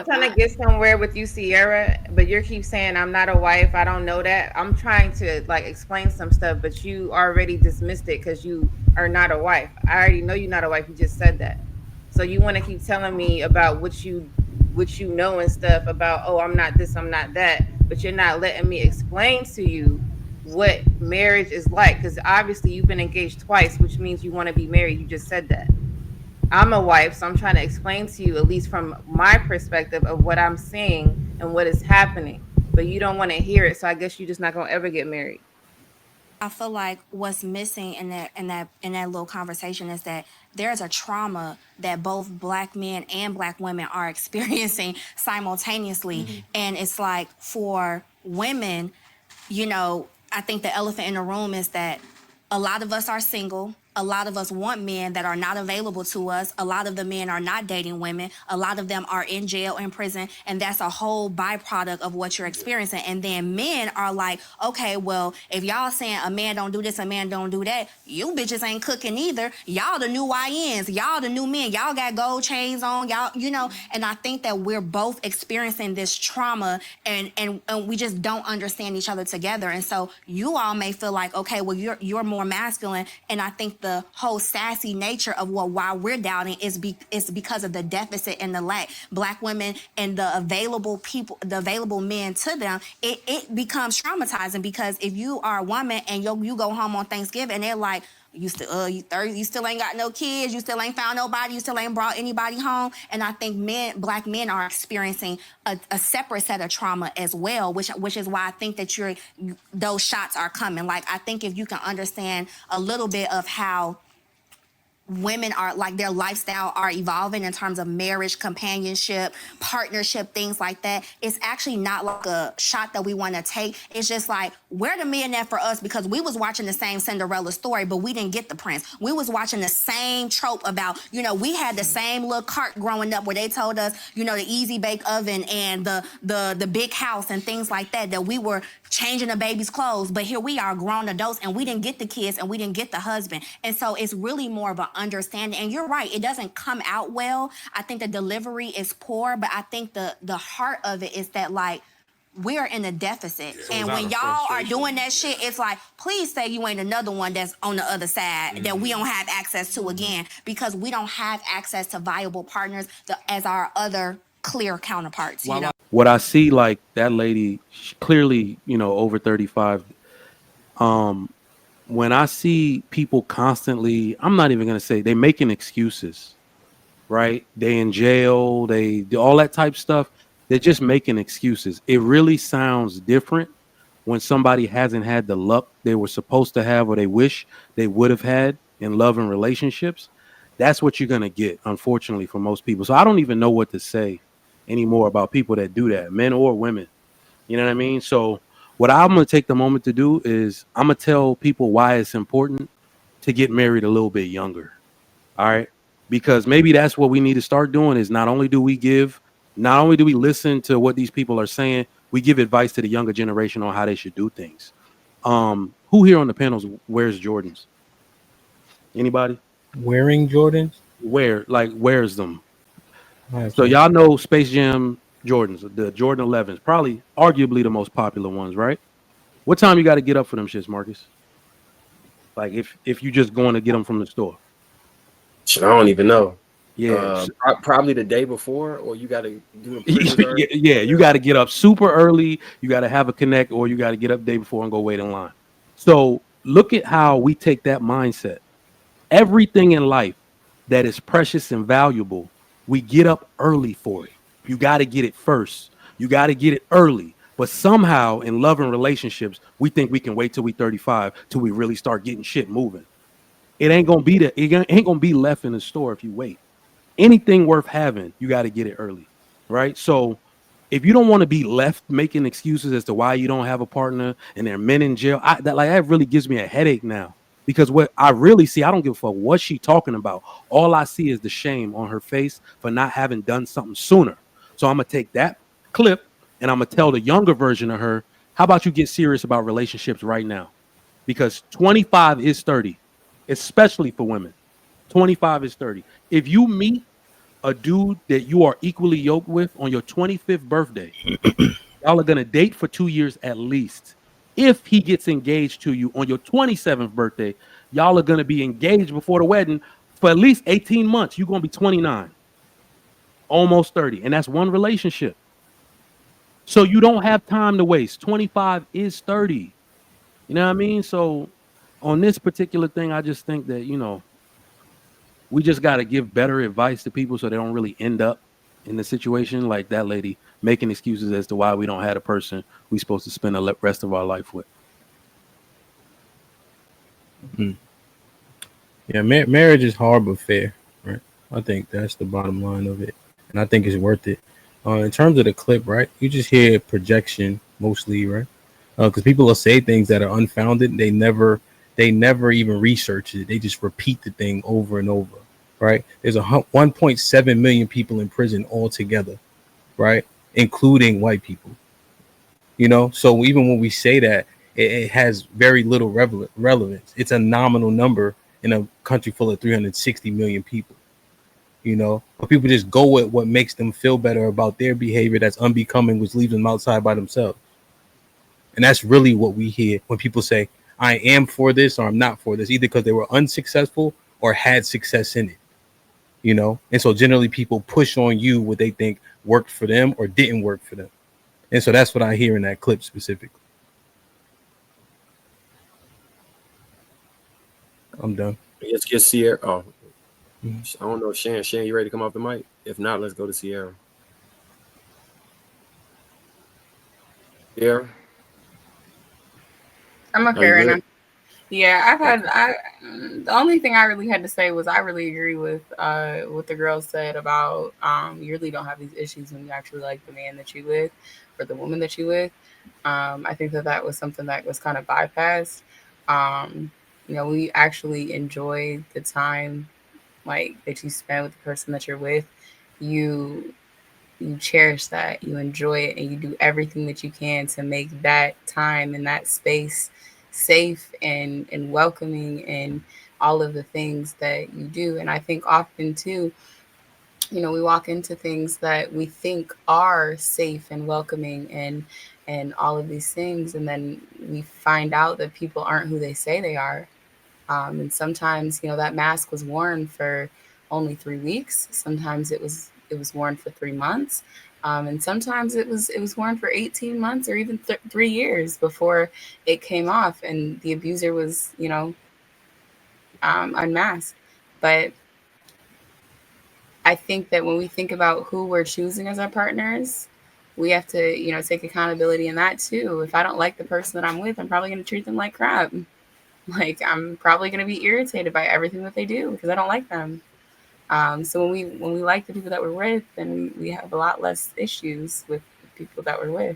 trying to get somewhere with you, Sierra, but you keep saying I'm not a wife. I don't know that. I'm trying to like explain some stuff, but you already dismissed it because you are not a wife. I already know you're not a wife. You just said that. So you want to keep telling me about what you know and stuff about, oh, I'm not this, I'm not that, but you're not letting me explain to you what marriage is like, because obviously you've been engaged twice, which means you want to be married. You just said that. I'm a wife, so I'm trying to explain to you, at least from my perspective, of what I'm seeing and what is happening. But you don't want to hear it, so I guess you're just not gonna ever get married. I feel like what's missing in that little conversation is that there's a trauma that both black men and black women are experiencing simultaneously. And it's like for women, I think the elephant in the room is that a lot of us are single. A lot of us want men that are not available to us. A lot of the men are not dating women. A lot of them are in jail and prison. And that's a whole byproduct of what you're experiencing. And then men are like, okay, well, if y'all saying a man don't do this, a man don't do that, you bitches ain't cooking either. Y'all the new YNs. Y'all the new men. Y'all got gold chains on. Y'all. And I think that we're both experiencing this trauma and we just don't understand each other together. And so you all may feel like, okay, well, you're more masculine. And I think the whole sassy nature of why we're doubting is because of the deficit and the lack. Black women and the available people, the available men to them, it becomes traumatizing, because if you are a woman and you go home on Thanksgiving and they're like, you still ain't got no kids, you still ain't found nobody, you still ain't brought anybody home. And I think black men are experiencing a separate set of trauma as well, which is why I think that those shots are coming. Like, I think if you can understand a little bit of how women are, like, their lifestyle are evolving in terms of marriage, companionship, partnership, things like that, it's actually not like a shot that we want to take. It's just like, where the men at for us? Because we was watching the same Cinderella story, but we didn't get the prince. We was watching the same trope about, we had the same little cart growing up where they told us, the easy bake oven and the big house and things like that we were changing the baby's clothes. But here we are, grown adults, and we didn't get the kids and we didn't get the husband. And so it's really more of an understanding. And you're right, it doesn't come out well. I think the delivery is poor, but I think the heart of it is that, like, we're in a deficit. And when y'all are doing that shit, it's like, please say you ain't another one that's on the other side that we don't have access to again, because we don't have access to viable partners as our other clear counterparts. What I see, like that lady, clearly, over 35. When I see people constantly, I'm not even going to say they making excuses, right? They in jail, they do all that type stuff. They're just making excuses. It really sounds different when somebody hasn't had the luck they were supposed to have or they wish they would have had in love and relationships. That's what you're going to get, unfortunately, for most people. So I don't even know what to say anymore about people that do that, men or women. You know what I mean? So what I'm going to take the moment to do is I'm going to tell people why it's important to get married a little bit younger. All right. Because maybe that's what we need to start doing, is not only do we listen to what these people are saying, we give advice to the younger generation on how they should do things. Who here on the panels wears Jordans? Anybody? Wearing Jordans? Wears them. So y'all know Space Jam Jordans, the Jordan 11s, probably arguably the most popular ones, right? What time you got to get up for them shits, Marcus? Like if you just going to get them from the store. I don't even know. Yeah, probably the day before, or you got to do it. Yeah, you got to get up super early. You got to have a connect, or you got to get up the day before and go wait in line. So look at how we take that mindset. Everything in life that is precious and valuable, we get up early for it. You got to get it first. You got to get it early. But somehow in love and relationships, we think we can wait till we 35 till we really start getting shit moving. It ain't gonna be left in the store if you wait. Anything worth having, you got to get it early, right? So if you don't want to be left making excuses as to why you don't have a partner and there are men in jail, that really gives me a headache now. Because what I really see, I don't give a fuck what she talking about. All I see is the shame on her face for not having done something sooner. So I'm going to take that clip and I'm going to tell the younger version of her, how about you get serious about relationships right now? Because 25 is 30, especially for women. 25 is 30. If you meet a dude that you are equally yoked with on your 25th birthday. Y'all are going to date for 2 years at least. If he gets engaged to you on your 27th birthday, y'all are going to be engaged before the wedding for at least 18 months. You're going to be 29, almost 30. And that's one relationship. So you don't have time to waste. 25 is 30. You know what I mean? So on this particular thing, I just think that, we just got to give better advice to people so they don't really end up in the situation like that lady making excuses as to why we don't have a person we're supposed to spend the rest of our life with. Yeah, marriage is hard but fair, right? I think that's the bottom line of it, and I think it's worth it. In terms of the clip, right? You just hear projection mostly, right? Because people will say things that are unfounded. They never even research it. They just repeat the thing over and over, right? There's 1.7 million people in prison altogether, right? Including white people. So even when we say that, it has very little relevance. It's a nominal number in a country full of 360 million people. But people just go with what makes them feel better about their behavior that's unbecoming, which leaves them outside by themselves. And that's really what we hear when people say, I am for this or I'm not for this, either because they were unsuccessful or had success in it. And so generally people push on you what they think worked for them or didn't work for them. And so that's what I hear in that clip specifically. I'm done. Let's get Sierra. Oh, I don't know, Shan. Shan, you ready to come off the mic? If not, let's go to Sierra. Sierra? I'm okay right now. Yeah, the only thing I really had to say was I really agree with what the girl said about you really don't have these issues when you actually like the man that you with or the woman that you with. I think that was something that was kind of bypassed. We actually enjoy the time like that you spend with the person that you're with. You cherish that, you enjoy it, and you do everything that you can to make that time and that space safe and welcoming and all of the things that you do. And I think often too, we walk into things that we think are safe and welcoming and all of these things, and then we find out that people aren't who they say they are. And sometimes, that mask was worn for only 3 weeks. Sometimes it was worn for 3 months. And sometimes it was worn for 18 months or even 3 years before it came off and the abuser was, unmasked. But I think that when we think about who we're choosing as our partners, we have to, take accountability in that too. If I don't like the person that I'm with, I'm probably going to treat them like crap. Like, I'm probably going to be irritated by everything that they do because I don't like them. So when we like the people that we're with, then we have a lot less issues with the people that we're with.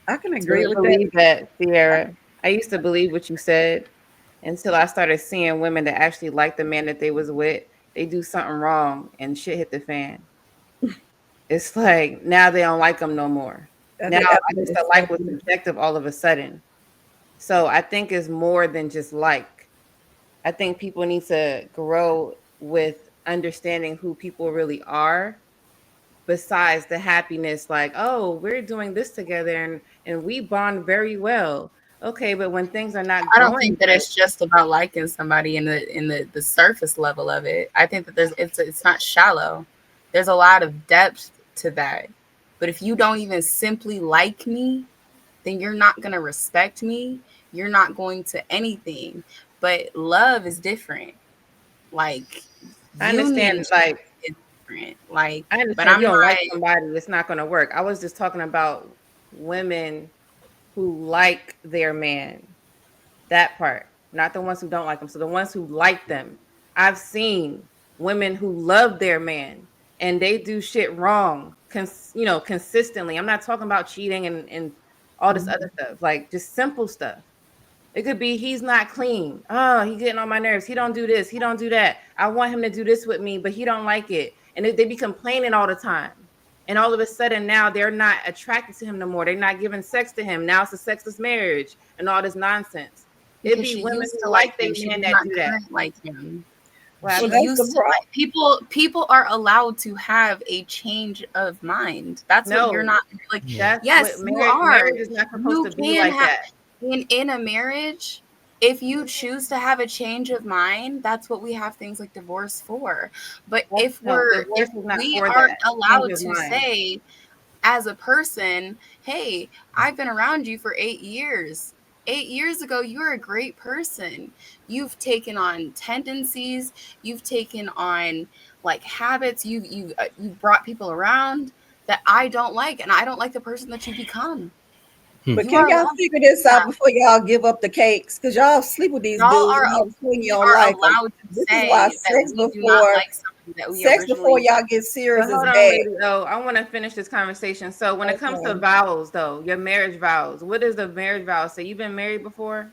I can agree with that, Sierra. I used to believe what you said until I started seeing women that actually like the man that they was with. They do something wrong and shit hit the fan. It's like now they don't like them no more. Now I guess the like was subjective all of a sudden. So I think it's more than just like. I think people need to grow with understanding who people really are besides the happiness, like, oh, we're doing this together and we bond very well. Okay, but when things are not I don't going think that good, it's just about liking somebody in the surface level of it. I think that it's not shallow. There's a lot of depth to that. But if you don't even simply like me, then you're not going to respect me. You're not going to anything. But love is different. Like, I union understand, like, is different. Like, I but understand if I'm you don't not. like somebody, it's not going to work. I was just talking about women who like their man. That part, not the ones who don't like them. So the ones who like them. I've seen women who love their man and they do shit wrong, consistently. I'm not talking about cheating and all this other stuff, like just simple stuff. It could be he's not clean. Oh, he getting on my nerves. He don't do this. He don't do that. I want him to do this with me, but he don't like it. And they be complaining all the time. And all of a sudden now they're not attracted to him no more. They're not giving sex to him. Now it's a sexless marriage and all this nonsense. It'd Because be she women used to who like like their him. She man does that not do that. current like him. Well, She that's used to people are allowed to have a change of mind. That's what you're no, not like. that's what Yes, you are. marriage is not supposed You to be can like have that. in a marriage. If you choose to have a change of mind, that's what we have things like divorce for. But No, divorce if is not we for aren't that. Change allowed of to mind. say as a person, hey, I've been around you for 8 years. 8 years ago, you were a great person. You've taken on tendencies. You've taken on like habits. You brought people around that I don't like, and I don't like the person that you become. But You can are y'all allowed to figure do this out that. before y'all give up the cakes? Because y'all sleep with these Y'all dudes are and have a swing we your are life. And allowed to this is why say that we do not like something that we sex before originally. y'all get But serious is hold on, bad. lady. Oh, I want to finish this conversation. So when it comes to Okay. vows, though, your marriage vows, what does the marriage vow say? You've been married before,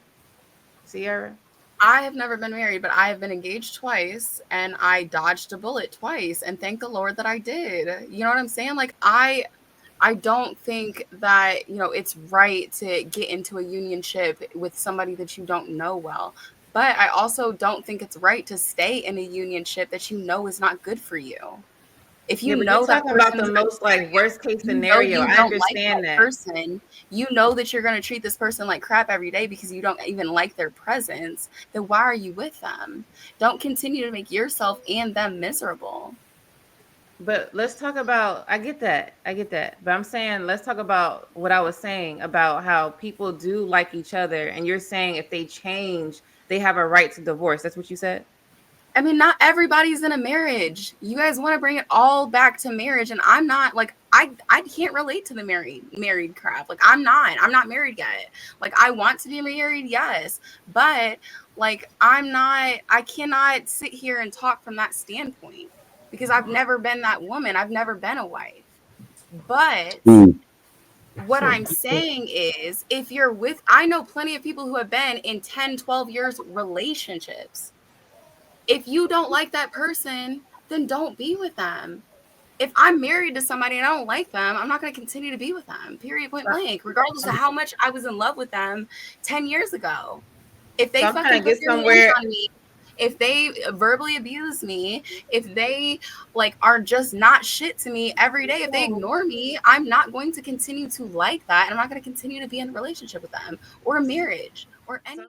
Sierra? I have never been married, but I have been engaged twice and I dodged a bullet twice, and thank the Lord that I did. You know what I'm saying? Like I don't think that, it's right to get into a unionship with somebody that you don't know well. But I also don't think it's right to stay in a unionship that you know is not good for you. If Yeah, you but you're know that talking about person the is going to most like worst case scenario. you I don't like understand that that. person, you know that you're going to treat this person like crap every day because you don't even like their presence, then why are you with them? Don't continue to make yourself and them miserable. But let's talk about, I get that. I get that. But I'm saying, let's talk about what I was saying about how people do like each other. And you're saying if they change, they have a right to divorce. That's what you said? I mean, not everybody's in a marriage. You guys want to bring it all back to marriage, and I'm not like I can't relate to the married crap. Like I'm not married yet. Like I want to be married, yes, but like I cannot sit here and talk from that standpoint because I've never been that woman. I've never been a wife. But what I'm saying is if you're with I know plenty of people who have been in 10, 12 years relationships. If you don't like that person, then don't be with them. If I'm married to somebody and I don't like them, I'm not going to continue to be with them, period, point blank, regardless of how much I was in love with them 10 years ago. If So they I'm trying fucking to put get their hands somewhere. on me, if they verbally abuse me, if they like are just not shit to me every day, if they ignore me, I'm not going to continue to like that. And I'm not going to continue to be in a relationship with them or a marriage or any.